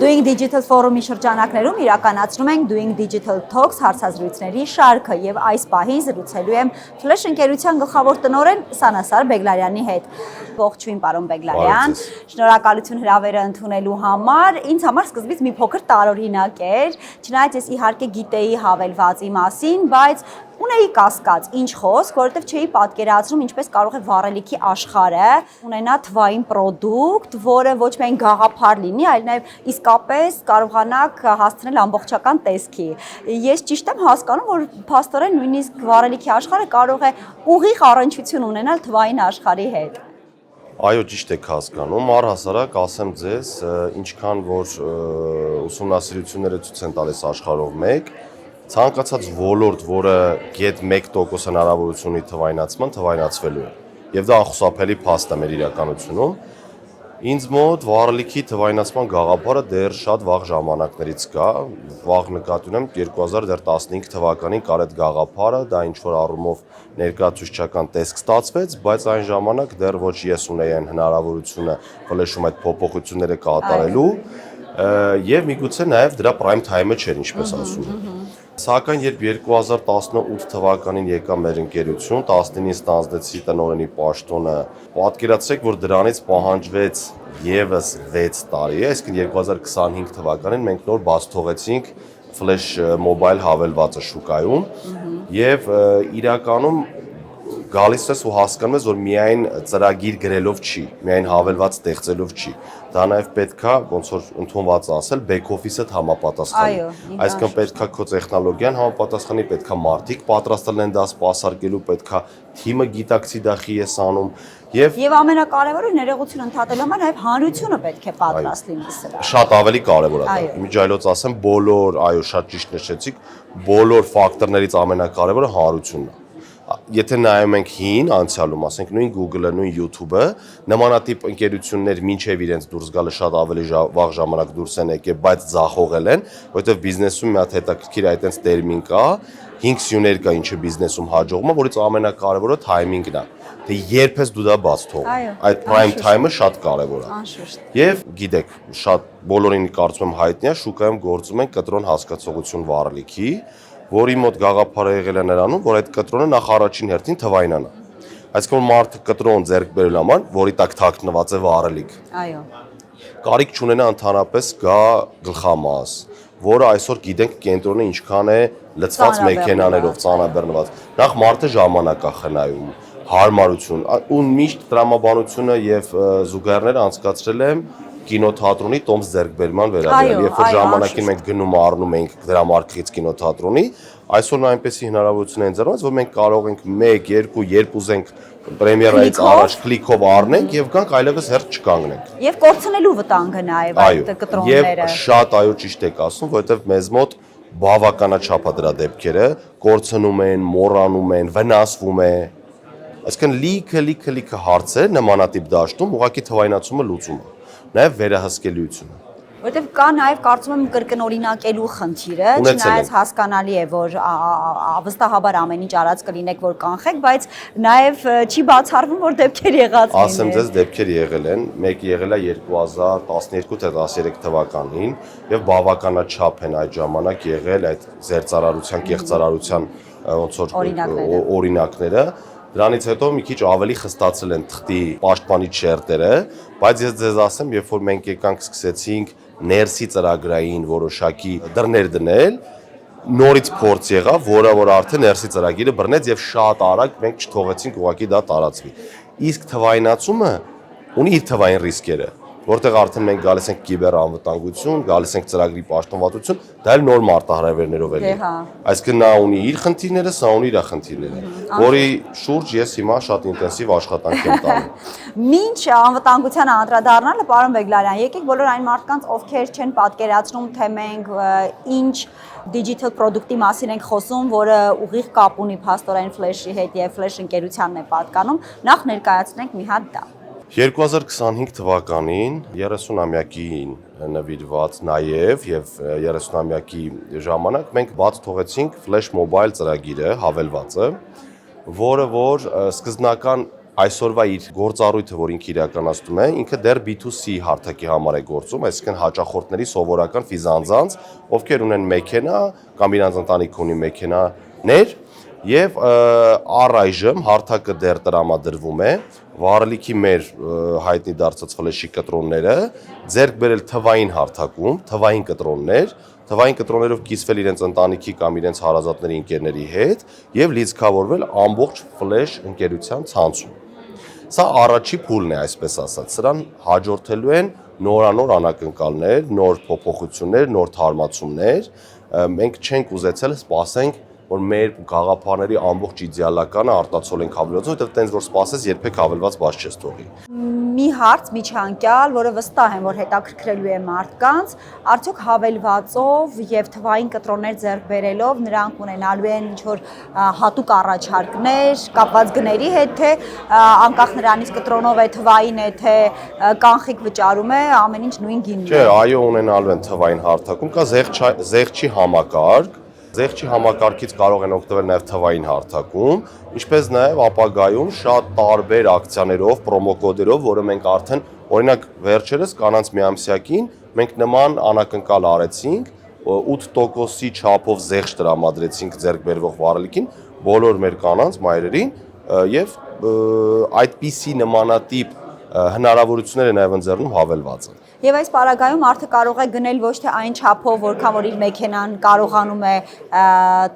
Doing Digital Forum-ի շրջանակներում իրականացնում ենք Doing Digital Talks հարցազրույցների շարքը եւ այս պահին զրուցելու եմ Flash ընկերության գլխավոր տնօրեն Սանասար Բեգլարյանի հետ։ Ողջույն, պարոն Բեգլարյան։ Շնորհակալություն հրավերը ընդունելու համար։ Ինձ համար սկզբից մի փոքր տարօրինակ էր, չնայած ես իհարկե գիտեի հավելվածի մասին, բայց ունեի կասկած, ինչ խոսք, որովհետև չէի պատկերացնում ինչպես կարող է վառելիքի աշխարհը ունենա թվային պրոդուկտ, որը ոչ միայն գաղափար լինի, այլ նաև իսկապես կարողանաք հասցնել ամբողջական տեսքի։ Ես ճիշտ եմ հասկանում, որ փաստորեն նույնիսկ վառելիքի աշխարհը կարող է ուղիղ առնչություն ունենալ թվային աշխարհի հետ։ Այո, ճիշտ եք հասկանում, առհասարակ ասեմ ձեզ, ինչքան որ ուսումնասիրությունները ցույց են տալիս աշխարհով մեկ, ցանկացած ոլորտ, որը գետ 1% հնարավորություն ունի թվայնացման, թվայնացվելու է։ Եվ դա անխուսափելի փաստ է մեր իրականությունում։ Ինձ մոտ վառելիքի թվայնացման գաղափարը դեռ շատ վաղ ժամանակներից կա, վաղ նկատի ունեմ 2015 թվականին կար այդ գաղափարը, դա ինչ որ առումով ներկայացուցչական տեսք ստացվեց, բայց այն ժամանակ դեռ ոչ ես ունեի այն հնարավորությունը ֆլեշում այդ փոփոխությունները կատարելու, եւ միգուցե նաեւ դրա prime time-ը չէր, ինչպես ասում են։ Սակայն երբ 2018 թվականին եկա մեր ընկերություն, 19-ին ստանձնեցի տնօրենի պաշտոնը, պատկերացրեք, որ դրանից պահանջվեց եւս 6 տարի, այսինքն 2025 թվականին մենք նոր բաց թողեցինք Flash Mobile հավելվածը շուկայում եւ իրականում գալիս ես ու հասկանում ես, որ միայն ծրագիր գրելով չի, միայն հավելված ստեղծելով չի։ Դա նաև պետքա, ոնց որ ընդունված ասել, back office-ը համապատասխանի։ Այսինքն պետքա քո տեխնոլոգիան համապատասխանի, պետքա մարդիկ պատրաստել են դա սպասարկելու, պետքա թիմը գիտակցի դա խի ես անում եւ ամենակարևորը ներողություն ընդհատելու համար նաև հանրությունը պետք է պատրաստ լինի սրա։ Շատ ավելի կարևոր է դա։ Իմիջիայլոց ասեմ, բոլոր, այո, շատ ճիշտ նշեցիք, բոլոր ֆակտորներից ամենակարևորը հանրությունն է։ Եթե նայում ենք հին անցյալում, ասենք նույն Google-ը, նույն YouTube-ը, նմանատիպ ընկերություններ մինչև իրենց դուրս գալը շատ ավելի վաղ ժամանակ դուրս են եկել, բայց ձախողել են, որովհետև բիզնեսում մի հատ հետաքրքիր այդտենց տերմին կա, 5 սյուներ կա, ինչը բիզնեսում հաջողում է, որից ամենակարևորը թայմինգն է։ Թե երբ ես դու դա բաց թողում։ Այդ prime time-ը շատ կարևոր է։ Եվ գիտեք, շատ բոլորին կարծում եմ հայտնի է, շուկայում գործում են կտրոն հասկացողություն վառելիքի, որի մոտ գաղափարը եղել է նրանում, որ այդ կտրոնը նախ առաջին հերթին թվայնանա։ Այսինքն մարդը կտրոն ձեռք բերելու համար, որի տակ թաքնված է վառելիք։ Այո։ Կարիք չունենա ընդհանրապես գա գլխամաս, որը այսօր գիտենք կենտրոնը ինչքան է լցված մեքենաներով, ծանրաբեռնված։ Նախ մարդը ժամանակ է խնայում, հարմարություն, ու միշտ տրամաբանությունը եւ զուգահեռները անցկացրել եմ կինոթատրոնի տոմս ձեռքբերման վերաբերյալ, երբ որ ժամանակին մենք գնում առնում ենք դրամարկղից կինոթատրոնի, այսօր այնպեսի հնարավորություն են ձեռնված, որ մենք կարող ենք 1, 2, երբ ուզենք պրեմիերայից առաջ կլիկով առնենք եւ գանք այլևս հերթ չկանգնենք։ Եվ կորցնելու վտանգը նաեւ այդ կտրոնները։ Եվ շատ այո ճիշտ եք ասում, որովհետեւ մեզ մոտ բավականաչափ է դրա դեպքերը, կորցնում են, մոռանում են, վնասվում է։ Այսինքն լիքը հարցեր նմանատիպ դաշտում ուղղակի թվայնացումը լուծում է։ Նաև վերահսկելիությունը։ Որտեվ կա նաև կարծում եմ կրկնօրինակելու խնդիրը, չնայած հասկանալի է, որ վստահաբար ամեն ինչ արած կլինեք, որ կանխեք, բայց նաև չի բացառվում, որ դեպքեր եղած լինեն։ Ասեմ ձեզ, դեպքեր եղել են, մեկը եղել է 2012 թե 13 թվականին եւ բավականաչափ են այդ ժամանակ եղել այդ զերծարարության, կեղծարարության ոնց որ օրինակները։ Դրանից հետո մի քիչ ավելի խստացել են թղթի պաշտպանի շերտերը, բայց ես ձեզ ասեմ, երբ որ մենք եկանք սկսեցինք ներսի ծրագրային որոշակի դռներ դնել, նորից փորձ եղավ, որը որ արդեն ներսի ծրագիրը բռնեց եւ շատ արագ մենք չթողեցինք ուղղակի դա տարածվի։ Իսկ թվայնացումը ունի իր թվային ռիսկերը, որտեղ արդեն մենք գալիս ենք կիբեր անվտանգություն, գալիս ենք ծրագրի պաշտպանվածություն, դա էլ նոր մարտահրավերներով է։ Այսինքն նա ունի իր խնդիրները, սա ունի իր խնդիրները, որի շուրջ ես հիմա շատ ինտենսիվ աշխատանք եմ տանում։ Մինչ անվտանգությանը անդրադառնալը, պարոն Բեգլարյան, եկեք բոլոր այն մարդկանց, ովքեր չեն պատկերացնում, թե մենք ինչ digital product-ի մասին ենք խոսում, որը ուղիղ կապ ունի փաստորեն Flash-ի հետ եւ Flash ընկերությանն է պատկանում, նախ ներկայացնենք մի հատ դա։ 2025 թվականին 30-ամյակին նվիրված նաև եւ 30-ամյակի ժամանակ մենք բաց թողեցինք Flash Mobile ծրագիրը, հավելվածը, որը որ սկզբնական այսօրվա իր գործառույթը, որ ինքը իրականացնում է, ինքը դեռ B2C հարթակի համար է գործում, այսինքն հաճախորդների սովորական ֆիզանձանց, ովքեր ունեն մեքենա կամ իրանց ընտանիքը ունի մեքենաներ, եւ առայժմ հարթակը դեռ տրամադրվում է վառելիքի մեր հայտնի դարձած ֆլեշի կտրոնները ձեռք բերել թվային հարթակում, թվային կտրոններ, թվային կտրոններով կիսվել իրենց ընտանիքի կամ իրենց հարազատների ընկերների հետ եւ լիցքավորվել ամբողջ ֆլեշ ընկերության ցանցում։ Սա առաջի փուլն է, այսպես ասած, սրան հաջորդելու են նորանոր անակնկալներ, նոր փոփոխություններ, նոր թարմացումներ, մենք չենք ուզեցել սպասենք, որ մեր գաղափարների ամբողջ իդեալականը արտացոլենք հավելվածով, որտեղ տենց որ սպասես երբեք հավելված բաց չես թողի։ Մի հարց միջանկյալ, որը վստահ եմ, որ հետաքրքրելու է մարդկանց, արդյոք հավելվածով եւ թվային կտրոններ ձեռք բերելով նրանք ունենալու են ինչ-որ հատուկ առաջարկներ, կապված գների հետ, թե անկախ նրանից կտրոնով է, թվային է, թե կանխիկ վճարում է, ամեն ինչ նույն գինն է։ Չէ, այո, ունենալու են թվային հարթակում, կա զեղչի համակարգ, Զեղչի համակարգից կարող են օգտվել նաև թվային հարթակում, ինչպես նաև ապագայում շատ տարբեր ակցիաներով, պրոմոկոդերով, որը մենք արդեն, օրինակ վերջերս կանանց միամսյակին մենք նման անակնկալ արեցինք, 8%-ի չափով զեղչ տրամադրեցինք ձեռք բերվող վառելիքին բոլոր մեր կանանց մայրերին եւ այդպիսի նմանատիպ հնարավորություններ է նաև ընձեռնում հավելվածը։ Եվ այս պարագայում մարդը կարող է գնել ոչ թե այն չափով, որքան որ իր մեքենան կարողանում է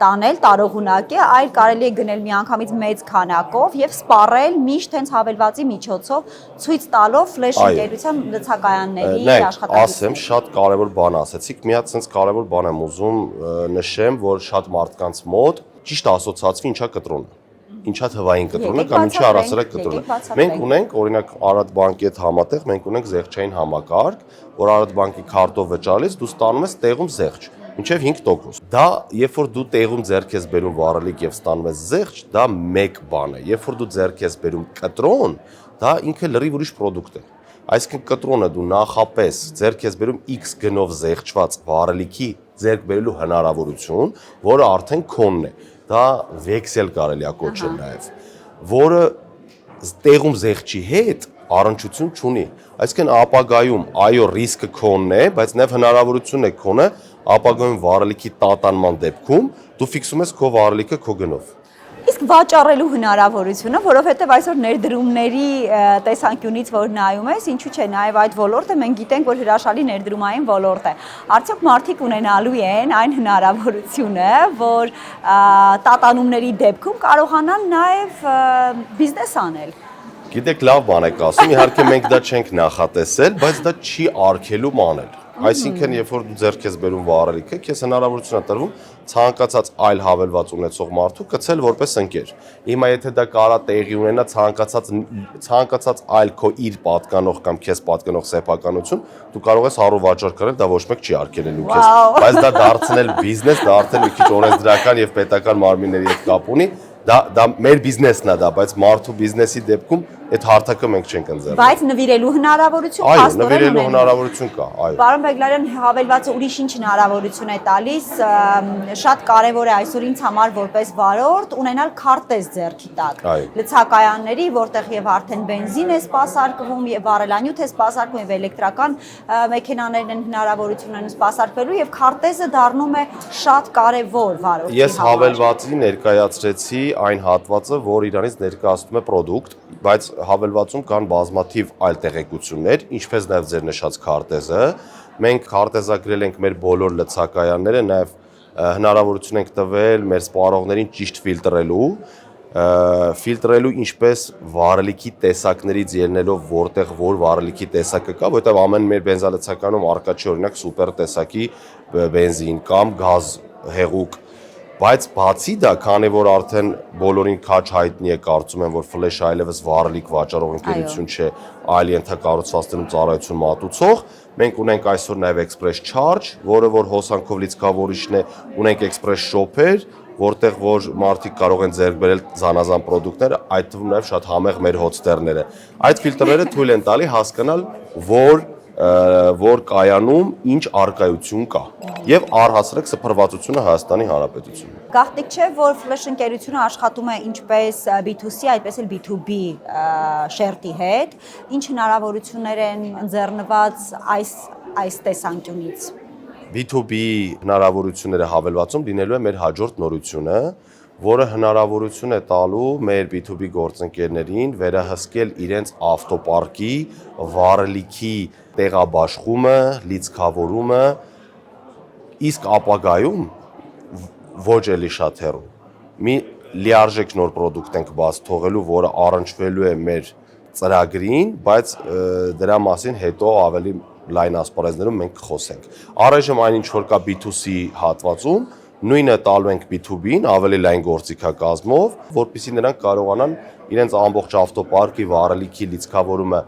տանել, տարողունակ է, այլ կարելի է գնել միանգամից մեծ քանակով եւ սպառել միշտ հենց հավելվածի միջոցով, ցույց տալով ֆլեշ ընկերության լցակայանների աշխատանքները։ Ասեմ, շատ կարևոր բան ասեցիք, մի հատ sense կարևոր բան եմ ուզում նշեմ, որ շատ մարդկանց մոտ ճիշտ ասոցացվի ինչա կտրոնը։ Ինչա թվային կտրոնը կամ ինչա առասարակ կտրոնը։ Մենք ունենք, օրինակ, Արարատ բանկի հետ համատեղ մենք ունենք զեղչային համակարգ, որ Արարատ բանկի քարտով վճարելիս դու ստանում ես տեղում զեղչ, մինչև 5%։ Դա, երբ որ դու տեղում ձեռք ես բերում վառելիք եւ ստանում ես զեղչ, դա մեկ բան է։ Երբ որ դու ձեռք ես բերում կտրոն, դա ինքը լրիվ ուրիշ պրոդուկտ է։ Այսինքն կտրոնը դու նախապես ձեռք ես բերում X գնով զեղչված վառելիքի ձեռք բերելու հնարավորություն, որը արդեն քոնն է։ Դա վեքսել կարելի է կոչել նաև, որը տեղում զեղչի հետ առնչություն չունի։ Այսինքն ապագայում այո ռիսկը քոնն է, բայց նաև հնարավորությունն է քոնը ապագայում վառելիքի տատանման դեպքում դու ֆիքսում ես քո վառելիքը քո գնով։ Իսկ վաճառելու հնարավորությունը, որովհետև այսօր ներդրումների տեսանկյունից որ նայում ես, ինչու՞ չէ, նաև այդ ոլորտը մենք գիտենք, որ հրաշալի ներդրումային ոլորտ է։ Արդյոք մարդիկ ունենալու են այն հնարավորությունը, որ տատանումների դեպքում կարողանան նաև բիզնես անել։ Գիտեք, լավ բան եք ասում, իհարկե մենք դա չենք նախատեսել, բայց դա չի արգելում անել։ Այսինքն, երբ որ դու ձեռք ես բերում վառելիքը, քեզ հնարավորություն է տրվում ցանկացած այլ հավելված ունեցող մարդու գցել որպես ընկեր։ Հիմա եթե դա կարա տեղի ունենա ցանկացած այլ քո իր պատկանող կամ քեզ պատկանող սեփականություն, դու կարող ես առու վաճառ කරել, դա ոչ մեկ չի արգելելու քեզ, բայց դա դարձնել բիզնես, դա արդեն մի քիչ օրենսդրական եւ պետական մարմինների հետ կապ ունի։ Դա մեր բիզնեսն է դա, բայց մարդու բիզնեսի դեպքում այդ հարթակը մենք չենք ընձեռում։ Բայց նվիրելու հնարավորություն այո, նվիրելու հնարավորություն կա, այո։ Պարոն Բեգլարյան, հավելվածը ուրիշ ինչ հնարավորություն է տալիս, շատ կարևոր է այսօր ինձ համար որպես վարորդ ունենալ քարտեզ ձեռքի տակ։ Լցակայանների, որտեղ եւ արդեն բենզին է սպասարկվում, եւ վառելանյութ է սպասարկվում, եւ էլեկտրական մեքենաներն են հնարավորություն են սպասարկվելու եւ քարտեզը դառնում է շատ կարևոր վարորդի համար։ Ես հավելվածի ներկայացրեցի այն հատվածը, որ իրանից ներկայացնում է պրոդուկտ, բայց հավելվածում կան բազմաթիվ այլ տեղեկություններ, ինչպես նաև ձեր նշած քարտեզը։ Մենք քարտեզագրել ենք մեր բոլոր լցակայանները, նաև հնարավորություն ենք տվել մեր սպառողներին ճիշտ ֆիլտրելու ինչպես վառելիքի տեսակներից ելնելով որտեղ որ վառելիքի տեսակը կա, որովհետև ամեն մեր բենզալցականում առկա չի օրինակ սուպեր տեսակի բենզին կամ գազ հեղուկ։ Բայց բացի դա, քանի որ արդեն բոլորին քաչ հայտնի է, կարծում եմ, որ ֆլեշը այլևս վառելիք վաճառող ընկերություն չէ, այլ ենթակառուցվածքներում ծառայություն մատուցող, մենք ունենք այսօր նաև Express Charge, որը որ հոսանքով լիցքավորիչն է, ունենք Express Shopper, որտեղ որ մարդիկ կարող են ձեռք բերել զանազան պրոդուկտներ, այդ թվում նաև շատ համեղ մեր հոցտերները։ Այդ ֆիլտրերը թույլ են տալի հասկանալ, որ կայանում ինչ արկայություն կա եւ առհասարակ սփռվածությունը Հայաստանի Հանրապետությունում։ Գաղտնիք չէ, որ Flash ընկերությունը աշխատում է ինչպես B2C, այդպես էլ B2B շերտի հետ։ Ինչ հնարավորություններ են ընձեռնված այս տեսանկյունից։ B2B հնարավորությունները հավելվածում լինելու է մեր հաջորդ նորությունը, որը հնարավորություն է տալու մեր B2B գործընկերներին վերահսկել իրենց ավտոպարկի վառելիքի տեղաբաշխումը, լիցքավորումը, իսկ ապագայում ոչ էլի շատ հեռու։ Մի լիարժեք նոր պրոդուկտ ենք բաց թողելու, որը առնչվելու է մեր ծրագրին, բայց դրա մասին հետո ավելի լայն ասպարեզներում մենք կխոսենք։ Առայժմ այնինչ որ կա B2C հատվածում, նույնը տալու ենք B2B-ին ավելի լայն գործիքակազմով, որպեսզի նրանք կարողանան իրենց ամբողջ ավտոպարկի վառելիքի լիցքավորումը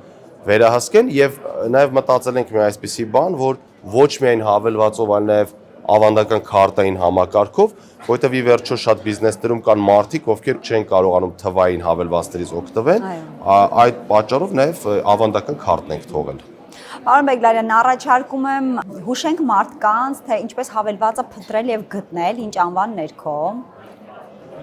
վերահսկեն եւ նաեւ մտածել ենք մի այսպիսի բան, որ ոչ միայն հավելվածով, այլ նաեւ ավանդական քարտային համակարգով, որովհետեւ ի վերջո շատ բիզնեսներում կան մարդիկ, ովքեր չեն կարողանում թվային հավելվածներից օգտվել, այդ պատճառով նաեւ ավանդական քարտն ենք թողել։ Պարոն Բեգլարյան, առաջարկում եմ հուշենք մարդկանց, թե ինչպես հավելվածը փնտրել եւ գտնել, ինչ անվան ներքո։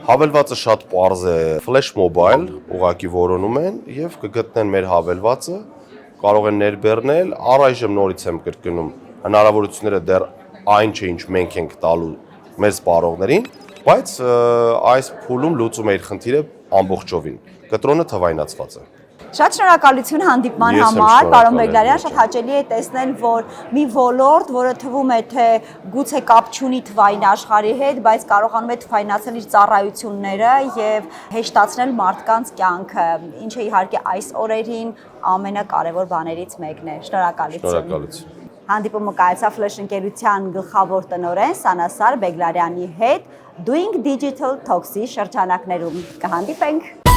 Հավելվածը շատ պարզ է, Flash Mobile, ուղղակի որոնում են եւ կգտնեն մեր հավելվածը, կարող են ներբեռնել, առայժմ նորից եմ կրկնում, հնարավորությունները դեռ այն չէ, ինչ մենք ենք տալու մեր սպառողներին, բայց այս փուլում լուծում է իր խնդիրը ամբողջովին։ Կտրոնը թվայնացված է։ Շատ շնորհակալություն հանդիպման համար, պարոն Բեգլարյան, շատ հաճելի է տեսնել, որ մի ոլորտ, որը թվում է, թե գուցե կապ չունի թվային աշխարհի հետ, բայց կարողանում է թվայնացնել իր ծառայությունները եւ հեշտացնել մարդկանց կյանքը, ինչը իհարկե այս օրերին ամենակարևոր բաներից մեկն է։ Շնորհակալություն։ Շնորհակալություն։ Հանդիպումը կայացավ Flash ընկերության գլխավոր տնօրեն Սանասար Բեգլարյանի հետ Doing Digital Talks-ի շրջանակներում։ Կհանդիպենք։